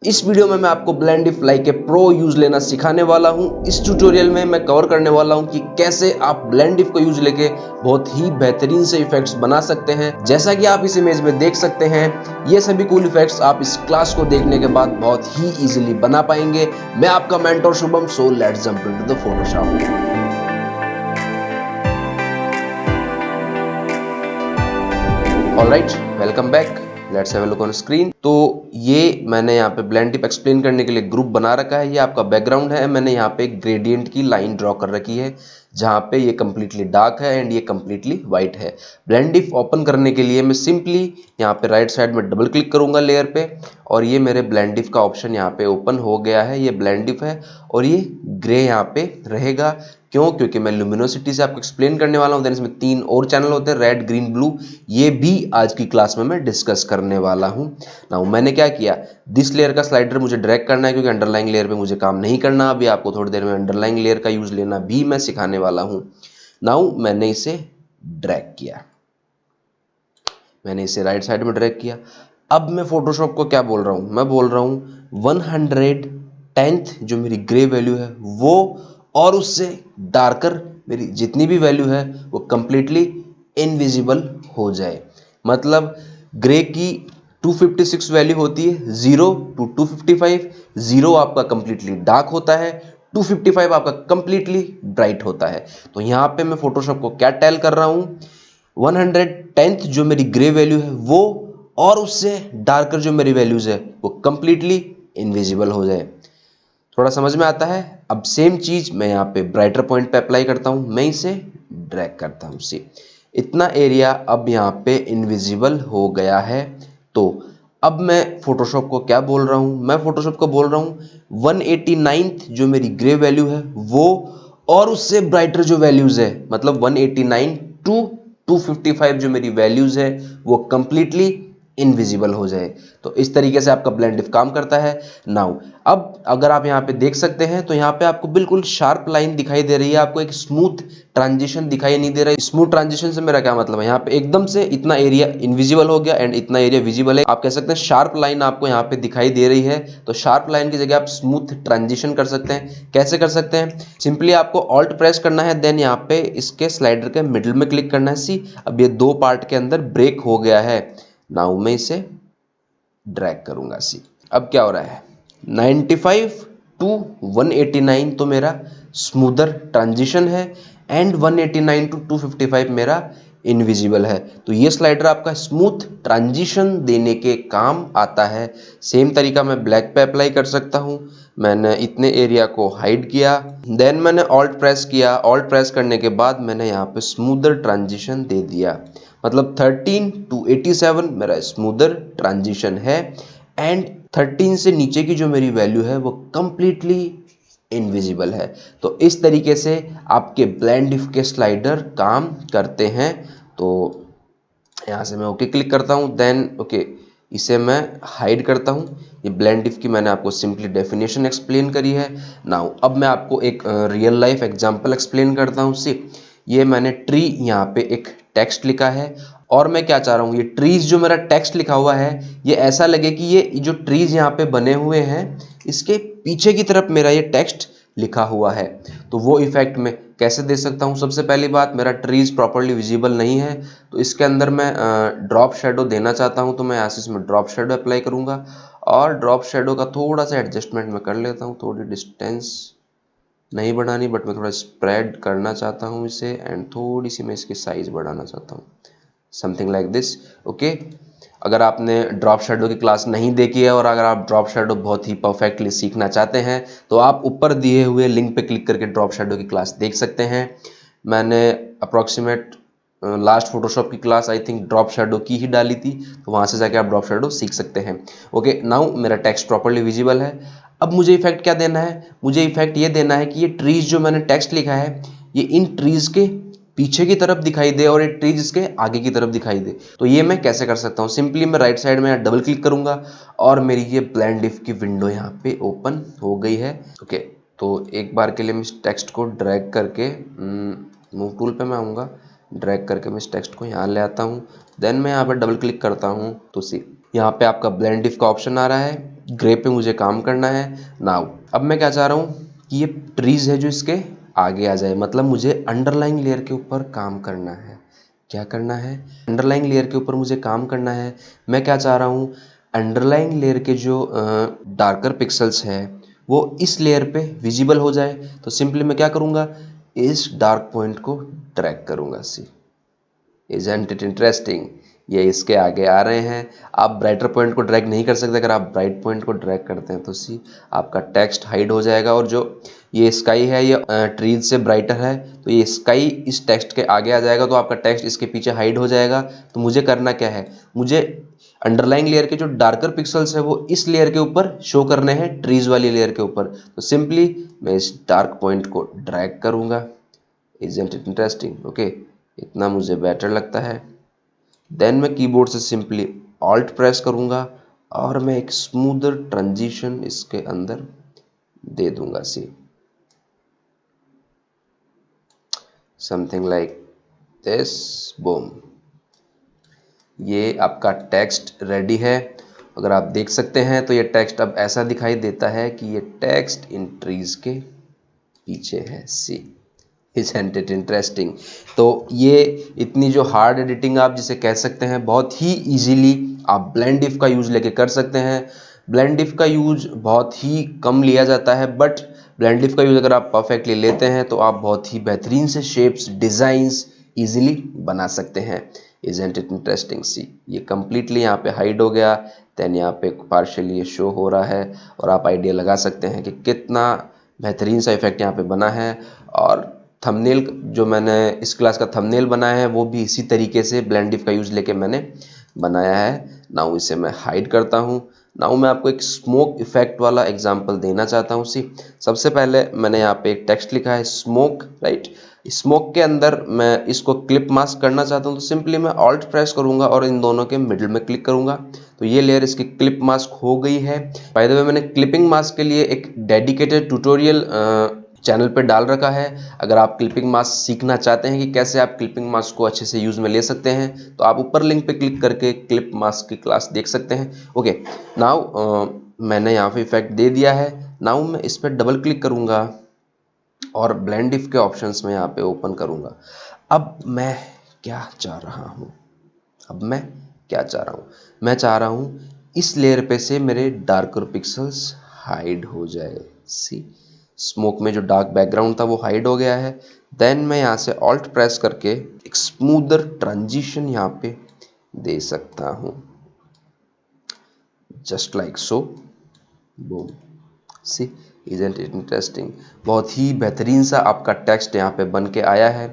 इस वीडियो में मैं आपको ब्लेंडिफ लाइक के प्रो यूज लेना सिखाने वाला हूं। इस ट्यूटोरियल में मैं कवर करने वाला हूं कि कैसे आप ब्लेंडिफ को यूज लेके बहुत ही बेहतरीन से इफेक्ट्स बना सकते हैं। जैसा कि आप इस इमेज में देख सकते हैं, ये सभी कूल इफेक्ट्स आप इस क्लास को देखने के बाद बहुत ही इजीली बना पाएंगे। मैं आपका mentor Shubham, so let's jump into the Photoshop. Alright, welcome back. Let's have a look on screen. तो ये मैंने यहाँ पे ब्लेंडिफ एक्सप्लेन करने के लिए ग्रुप बना रखा है। ये आपका बैकग्राउंड है। मैंने यहाँ पे एक ग्रेडियंट की लाइन ड्रॉ कर रखी है जहाँ पे ये कम्प्लीटली डार्क है एंड ये कम्प्लीटली वाइट है। ब्लेंडिफ ओपन करने के लिए मैं सिंपली यहाँ पे राइट साइड में डबल क्लिक करूंगा लेयर पे और ये मेरे ब्लेंडिफ का ऑप्शन यहाँ पे ओपन हो गया है। ये ब्लेंडिफ है और ये ग्रे यहाँ पे रहेगा। क्यों? क्योंकि मैं लुमिनोसिटी से आपको एक्सप्लेन करने वाला हूँ। देन इसमें 3 और चैनल होते हैं, रेड, ग्रीन, ब्लू। ये भी आज की क्लास में मैं डिस्कस करने वाला हूँ। नाउ मैंने क्या किया, दिस लेयर का स्लाइडर मुझे ड्रैग करना है क्योंकि अंडरलाइंग लेयर पे मुझे काम नहीं करना। अभी आपको थोड़ी देर में अंडरलाइंग लेयर का यूज लेना भी मैं सिखाने वाला हूँ। नाउ मैंने इसे ड्रैग किया, मैंने इसे राइट साइड में ड्रैग किया। अब मैं फोटोशॉप को क्या बोल रहा हूँ, मैं बोल रहा हूँ 110th जो मेरी ग्रे वैल्यू है वो और उससे डार्कर मेरी जितनी भी वैल्यू है वो कंप्लीटली इनविजिबल हो जाए। मतलब ग्रे की 256 वैल्यू होती है 0 to 255। 0 आपका कंप्लीटली डार्क होता है, 255 आपका कंप्लीटली ब्राइट होता है। तो यहाँ पे मैं फोटोशॉप को क्या टेल कर रहा हूँ, 110th जो मेरी ग्रे वैल्यू है वो और उससे डार्कर जो मेरी वैल्यूज है वो कंप्लीटली इनविजिबल हो जाए। थोड़ा समझ में आता है? अब सेम चीज मैं यहाँ पे ब्राइटर पॉइंट पे अप्लाई करता हूँ। मैं इसे ड्रैग करता हूँ, सी इतना एरिया अब यहाँ पे इनविजिबल हो गया है। तो अब मैं फोटोशॉप को क्या बोल रहा हूँ, मैं फोटोशॉप को बोल रहा हूँ 189th जो मेरी ग्रे वैल्यू है वो और उससे ब्राइटर जो वैल्यूज है, मतलब 189 टू 255 जो मेरी वैल्यूज है वो कंप्लीटली इनविजिबल हो जाए। तो इस तरीके से आपका ब्लेंडिफ काम करता है। नाउ अब अगर आप यहाँ पे देख सकते हैं तो यहाँ पे आपको बिल्कुल शार्प लाइन दिखाई दे रही है, आपको एक स्मूथ ट्रांजिशन दिखाई नहीं दे रहा है। स्मूथ ट्रांजिशन से मेरा क्या मतलब है, यहाँ पे एकदम से इतना एरिया इनविजिबल हो गया एंड इतना एरिया विजिबल है। आप कह सकते हैं शार्प लाइन आपको यहाँ पे दिखाई दे रही है। तो शार्प लाइन की जगह आप स्मूथ ट्रांजिशन कर सकते हैं। कैसे कर सकते हैं? सिंपली आपको ऑल्ट प्रेस करना है, देन यहाँ पे इसके स्लाइडर के मिडिल में क्लिक करना है। सी अब ये 2 पार्ट के अंदर ब्रेक हो गया है। नाउ मैं इसे ड्रैग करूंगा। सी अब क्या हो रहा है, 95 टू 189 तो मेरा स्मूदर ट्रांजिशन है एंड 189 टू 255 मेरा इनविजिबल है। तो ये स्लाइडर आपका स्मूथ ट्रांजिशन देने के काम आता है। सेम तरीका मैं ब्लैक पे अप्लाई कर सकता हूँ। मैंने इतने एरिया को हाइड किया, देन मैंने ऑल्ट प्रेस किया। ऑल्ट प्रेस करने के बाद मैंने यहाँ पे स्मूदर ट्रांजिशन दे दिया। मतलब 13 टू 87 मेरा स्मूदर ट्रांजिशन है एंड 13 से नीचे की जो मेरी वैल्यू है वो कंप्लीटली इनविजिबल है। तो इस तरीके से आपके ब्लेंडिफ के स्लाइडर काम करते हैं। तो यहाँ से मैं ओके क्लिक करता हूँ, देन ओके इसे मैं हाइड करता हूँ। ये ब्लेंडिफ की मैंने आपको सिंपली डेफिनेशन एक्सप्लेन करी है। नाउ अब मैं आपको एक रियल लाइफ एग्जांपल एक्सप्लेन करता हूँ। सी ये मैंने ट्री यहाँ पे एक टेक्स्ट लिखा है और मैं क्या चाह रहा हूँ, ये ट्रीज जो मेरा टेक्स्ट लिखा हुआ है ये ऐसा लगे कि ये जो ट्रीज यहाँ पे बने हुए हैं इसके पीछे की तरफ मेरा ये टेक्स्ट लिखा हुआ है। तो वो इफेक्ट मैं कैसे दे सकता हूँ? सबसे पहली बात, मेरा ट्रीज प्रॉपर्ली विजिबल नहीं है तो इसके अंदर मैं ड्रॉप शेडो देना चाहता हूँ। तो मैं यहाँ से इसमें ड्रॉप शेडो अप्लाई करूँगा और ड्रॉप शेडो का थोड़ा सा एडजस्टमेंट मैं कर लेता हूँ। थोड़ी डिस्टेंस नहीं बढ़ानी बट मैं थोड़ा स्प्रेड करना चाहता हूँ इसे एंड थोड़ी सी मैं इसकी साइज बढ़ाना चाहता हूँ, समथिंग लाइक दिस। ओके, अगर आपने ड्रॉप शेडो की क्लास नहीं देखी है और अगर आप ड्रॉप शेडो बहुत ही परफेक्टली सीखना चाहते हैं तो आप ऊपर दिए हुए लिंक पे क्लिक करके ड्रॉप शेडो की क्लास देख सकते हैं। मैंने अप्रॉक्सीमेट लास्ट फोटोशॉप की class I think drop shadow की ही डाली थी, तो वहाँ से जाके आप ड्रॉप शेडो सीख सकते हैं। ओके, नाउ मेरा टेक्स्ट प्रॉपर्ली विजिबल है। अब मुझे इफेक्ट क्या देना है? मुझे इफेक्ट ये देना है कि ये ट्रीज जो मैंने टेक्स्ट लिखा है ये इन ट्रीज के पीछे की तरफ दिखाई दे और ये ट्रीज इसके आगे की तरफ दिखाई दे। तो ये मैं कैसे कर सकता हूँ? सिंपली मैं राइट साइड में डबल क्लिक करूंगा और मेरी ये ब्लेंडिफ की विंडो यहाँ पे ओपन हो गई है। ओके, तो एक बार के लिए मैं इस टेक्स्ट को ड्रैग करके मूव टूल पे मैं आऊँगा, ड्रैग करके मैं इस टेक्स्ट को यहाँ ले आता हूँ, देन मैं यहाँ पे डबल क्लिक करता हूँ। तो सी यहाँ पे आपका ब्लेंडिफ का ऑप्शन आ रहा है, ग्रे पे मुझे काम करना है। नाउ अब मैं क्या चाह रहा हूँ कि ये ट्रीज है जो इसके आगे आ जाए, मतलब मुझे अंडरलाइंग लेयर के ऊपर काम करना है। क्या करना है? अंडरलाइंग लेयर के ऊपर मुझे काम करना है। मैं क्या चाह रहा हूँ, अंडरलाइंग लेयर के जो डार्कर पिक्सल्स है वो इस लेयर पे विजिबल हो जाए। तो सिंपली मैं क्या करूँगा, इस डार्क पॉइंट को ड्रैग करूँगा। सी इजंट इट इंटरेस्टिंग, ये इसके आगे आ रहे हैं। आप ब्राइटर पॉइंट को ड्रैग नहीं कर सकते। अगर आप ब्राइट पॉइंट को ड्रैग करते हैं तो सी आपका टेक्स्ट हाइड हो जाएगा, और जो ये स्काई है ये ट्रीज से ब्राइटर है, तो ये स्काई इस टेक्स्ट के आगे आ जाएगा, तो आपका टेक्स्ट इसके पीछे हाइड हो जाएगा। तो मुझे करना क्या है, मुझे अंडरलाइंग लेयर के जो डार्कर पिक्सल्स है वो इस लेयर के ऊपर शो करने हैं, ट्रीज वाली लेयर के ऊपर। तो सिंपली मैं इस डार्क पॉइंट को ड्रैग करूंगा। Isn't it interesting? ओके, इतना मुझे बेटर लगता है। देन मैं कीबोर्ड से सिंपली ऑल्ट प्रेस करूंगा और मैं एक स्मूदर ट्रांजिशन इसके अंदर दे दूंगा। See something like this, boom, ये आपका टेक्स्ट रेडी है। अगर आप देख सकते हैं तो ये टेक्स्ट अब ऐसा दिखाई देता है कि ये टेक्स्ट इन ट्रीज के पीछे है। सी इज़न्ट इट इंटरेस्टिंग? तो ये इतनी जो हार्ड एडिटिंग आप जिसे कह सकते हैं, बहुत ही इजीली आप ब्लेंड इफ का यूज़ लेके कर सकते हैं। ब्लेंड इफ का यूज़ बहुत ही कम लिया जाता है, बट ब्लेंड इफ का यूज़ अगर आप परफेक्टली लेते हैं तो आप बहुत ही बेहतरीन से शेप्स, डिज़ाइंस इजीली बना सकते हैं। Isn't it interesting? सी ये कम्प्लीटली यहाँ पे हाइड हो गया, देन यहाँ पे पार्शियली ये शो हो रहा है, और आप आइडिया लगा सकते हैं कि कितना बेहतरीन सा इफेक्ट यहाँ पे बना है। और थंबनेल जो मैंने इस क्लास का थंबनेल बनाया है वो भी इसी तरीके से ब्लेंड इफ का यूज़ लेके मैंने बनाया है। नाउ इसे मैं हाइड करता हूँ। नाउ मैं आपको एक स्मोक इफेक्ट वाला एग्जांपल देना चाहता हूँ। सी सबसे पहले मैंने यहाँ पे एक टेक्स्ट लिखा है स्मोक, राइट। स्मोक के अंदर मैं इसको क्लिप मास्क करना चाहता हूँ, तो सिंपली मैं ऑल्ट प्रेस करूंगा और इन दोनों के मिडिल में क्लिक करूंगा, तो ये लेयर इसकी क्लिप मास्क हो गई है। बाय द वे मैंने क्लिपिंग मास्क के लिए एक डेडिकेटेड ट्यूटोरियल चैनल पे डाल रखा है। अगर आप क्लिपिंग मास्क सीखना चाहते हैं कि कैसे आप क्लिपिंग मास्क को अच्छे से यूज़ में ले सकते हैं, तो आप ऊपर लिंक पे क्लिक करके क्लिप मास्क की क्लास देख सकते हैं। ओके, नाउ मैंने यहाँ पे इफेक्ट दे दिया है। नाउ मैं इस पर डबल क्लिक करूँगा और ब्लेंड इफ के ऑप्शंस में यहाँ पे ओपन करूँगा। अब मैं क्या चाह रहा हूँ, मैं चाह रहा हूँ इस लेयर पे से मेरे डार्कर पिक्सल्स हाइड हो जाए। सी स्मोक में जो डार्क बैकग्राउंड था वो हाइड हो गया है। देन मैं यहाँ से ऑल्ट प्रेस करके एक स्मूदर ट्रांजिशन यहाँ पे दे सकता हूँ, just like so, boom. See isn't it interesting? बहुत ही बेहतरीन सा आपका टेक्स्ट यहाँ पे बन के आया है।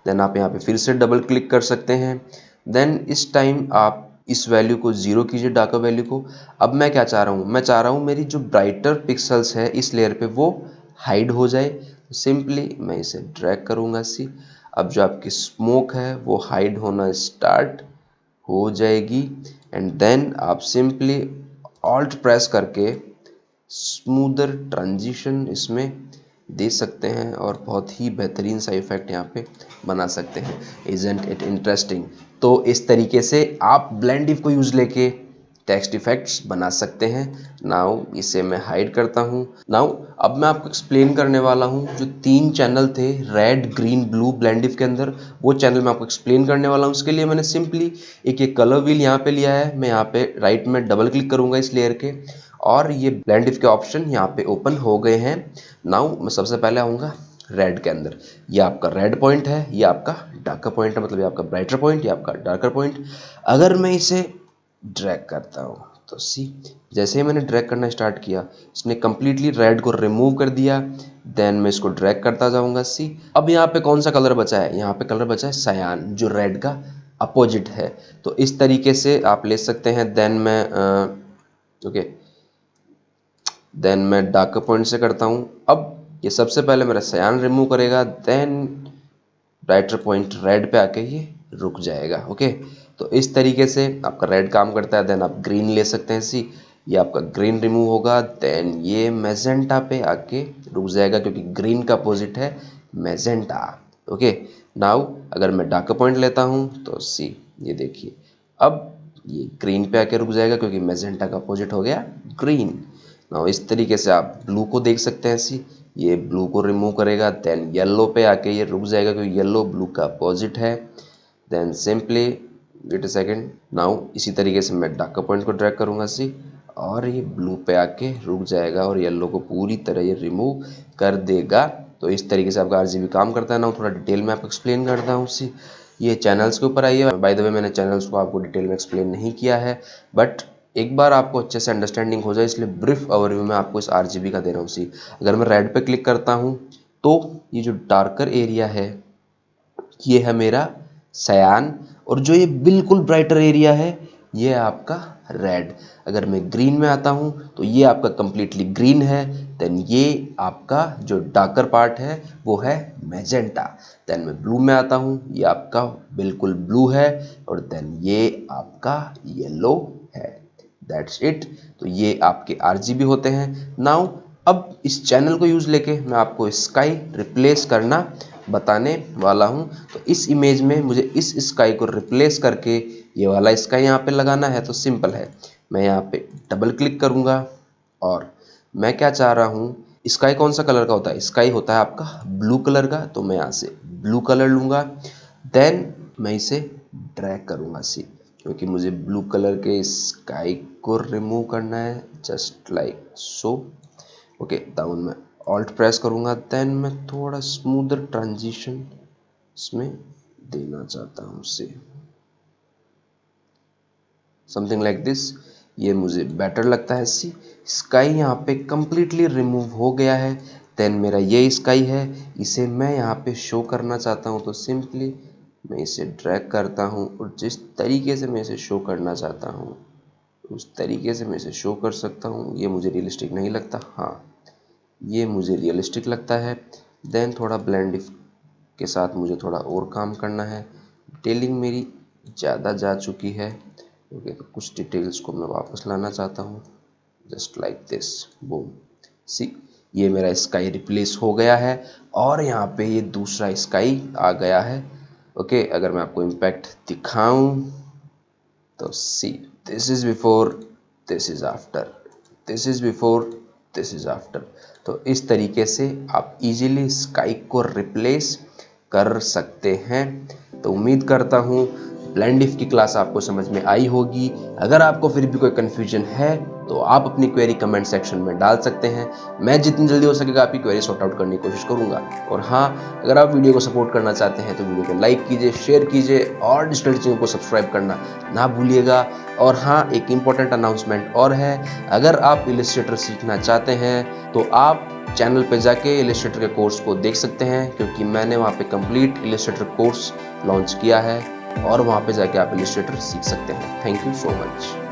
देन आप यहाँ पे फिर से डबल क्लिक कर सकते हैं। देन इस टाइम आप इस वैल्यू को 0 कीजिए, डार्कर वैल्यू को। अब मैं क्या चाह रहा हूँ, मैं चाह रहा हूँ मेरी जो ब्राइटर पिक्सल्स है इस लेयर पे वो हाइड हो जाए। तो सिंपली मैं इसे ड्रैग करूँगा। सी अब जो आपकी स्मोक है वो हाइड होना स्टार्ट हो जाएगी, एंड देन आप सिंपली ऑल्ट प्रेस करके स्मूदर ट्रांजिशन इसमें दे सकते हैं और बहुत ही बेहतरीन सा इफेक्ट यहाँ पे बना सकते हैं। Isn't it interesting? तो इस तरीके से आप ब्लेंड इफ को यूज़ लेके टेक्स्ट इफेक्ट्स बना सकते हैं। नाउ इसे मैं हाइड करता हूँ। नाउ अब मैं आपको एक्सप्लेन करने वाला हूँ जो 3 चैनल थे red, green, blue blend if के अंदर, वो चैनल मैं आपको एक्सप्लेन करने वाला हूँ। उसके लिए मैंने सिंपली एक कलर व्हील यहाँ पे लिया है। मैं यहाँ पे राइट में डबल क्लिक करूँगा इस लेयर के, और ये ब्लेंड इफ के ऑप्शन यहाँ पे ओपन हो गए हैं। नाउ मैं सबसे पहले आऊँगा रेड के अंदर। ये आपका रेड पॉइंट है, ये आपका डार्कर पॉइंट है, मतलब ये आपका ब्राइटर पॉइंट, ये आपका डार्कर पॉइंट। अगर मैं इसे ड्रैग करता हूँ तो सी जैसे ही मैंने ड्रैग करना स्टार्ट किया इसने कम्प्लीटली रेड को रिमूव कर दिया। देन मैं इसको ड्रैग करता जाऊँगा। सी अब यहाँ पे कौन सा कलर बचा है, यहाँ पे कलर बचा है सायान, जो रेड का अपोजिट है। तो इस तरीके से आप ले सकते हैं। देन मैं डार्कर पॉइंट से करता हूँ। अब ये सबसे पहले मेरा सायान रिमूव करेगा, देन ब्राइटर पॉइंट रेड पे आके ये रुक जाएगा। ओके, तो इस तरीके से आपका रेड काम करता है। देन आप ग्रीन ले सकते हैं। सी ये आपका ग्रीन रिमूव होगा, देन ये मैजेंटा पे आके रुक जाएगा क्योंकि ग्रीन का अपोजिट है मैजेंटा। ओके, नाउ अगर मैं डार्कर पॉइंट लेता हूँ तो सी ये देखिए अब ये ग्रीन पे आके रुक जाएगा क्योंकि मैजेंटा का अपोजिट हो गया ग्रीन। ना इस तरीके से आप ब्लू को देख सकते हैं सी, ये ब्लू को रिमूव करेगा, देन येलो पे आके ये रुक जाएगा क्योंकि येलो ब्लू का अपोजिट है। Then simply wait a second, now इसी तरीके से मैं डार्कर पॉइंट को ड्रैग करूंगा सी, और ये ब्लू पे आके रुक जाएगा और येलो को पूरी तरह ये रिमूव कर देगा। तो इस तरीके से आपका आरजीबी काम करता है ना। थोड़ा डिटेल में आपको एक्सप्लेन करता हूँ सी। ये चैनल्स के ऊपर आइए। बाय द वे मैंने चैनल्स को आपको डिटेल में एक्सप्लेन नहीं किया है, बट एक बार आपको अच्छे से अंडरस्टैंडिंग हो जाए इसलिए ब्रीफ ओवरव्यू में आपको इस आरजीबी का दे रहा हूँ सी। अगर मैं रेड पे क्लिक करता हूँ तो ये जो डार्कर एरिया है ये है मेरा सयान, और जो ये बिल्कुल ब्राइटर एरिया है ये है आपका रेड। अगर मैं ग्रीन में आता हूँ तो ये आपका कंप्लीटली ग्रीन है। देन ये आपका जो डार्कर पार्ट है वो है मैजेंटा। देन मैं ब्लू में आता हूँ, ये आपका बिल्कुल ब्लू है, और देन ये आपका येलो है। That's it. तो ये आपके आरजीबी होते हैं। नाउ अब इस चैनल को यूज लेके मैं आपको स्काई रिप्लेस करना बताने वाला हूं। तो इस इमेज में मुझे इस स्काई को रिप्लेस करके ये वाला स्काई यहाँ पे लगाना है। तो सिंपल है, मैं यहाँ पे डबल क्लिक करूंगा और मैं क्या चाह रहा हूँ, स्काई कौन सा कलर का होता है, स्काई होता है आपका ब्लू कलर का। तो मैं यहाँ से ब्लू कलर लूंगा, देन मैं इसे ड्रैग करूंगा सी, क्योंकि मुझे ब्लू कलर के स्काई को रिमूव करना है जस्ट लाइक सो। ओके, डाउन में ऑल्ट प्रेस करूंगा, देन मैं थोड़ा स्मूदर ट्रांजिशन इसमें देना चाहता हूँ से, समथिंग लाइक दिस। ये मुझे बेटर लगता है सी। स्काई यहाँ पे कंप्लीटली रिमूव हो गया है। देन मेरा ये स्काई है, इसे मैं यहाँ पे शो करना चाहता हूँ। तो सिंपली मैं इसे ड्रैग करता हूँ और जिस तरीके से मैं इसे शो करना चाहता हूँ उस तरीके से मैं इसे शो कर सकता हूँ। ये मुझे रियलिस्टिक नहीं लगता, हाँ ये मुझे रियलिस्टिक लगता है। देन थोड़ा ब्लेंड के साथ मुझे थोड़ा और काम करना है। डिटेलिंग मेरी ज़्यादा जा चुकी है। ओके, तो कुछ डिटेल्स को मैं वापस लाना चाहता हूँ जस्ट लाइक दिस, बूम सी। ये मेरा स्काई रिप्लेस हो गया है और यहाँ पे ये दूसरा स्काई आ गया है। ओके, अगर मैं आपको इम्पैक्ट दिखाऊं तो see, this is before, this is after, this is before, this is after. तो इस तरीके से आप इजीली स्काई को रिप्लेस कर सकते हैं। तो उम्मीद करता हूँ ब्लेंडिफ की क्लास आपको समझ में आई होगी। अगर आपको फिर भी कोई कन्फ्यूजन है तो आप अपनी क्वेरी कमेंट सेक्शन में डाल सकते हैं। मैं जितनी जल्दी हो सकेगा आपकी क्वेरी सॉर्ट आउट करने की कोशिश करूंगा। और हाँ, अगर आप वीडियो को सपोर्ट करना चाहते हैं तो वीडियो को लाइक कीजिए, शेयर कीजिए और डिजिटल चैनल को सब्सक्राइब करना ना भूलिएगा। और हाँ, एक इम्पॉर्टेंट अनाउंसमेंट और है, अगर आप इलस्ट्रेटर सीखना चाहते हैं तो आप चैनल पे जाके इलस्ट्रेटर के कोर्स को देख सकते हैं, क्योंकि मैंने वहाँ पे कंप्लीट इलस्ट्रेटर कोर्स लॉन्च किया है और वहाँ पे जाके आप इलस्ट्रेटर सीख सकते हैं। Thank you so much.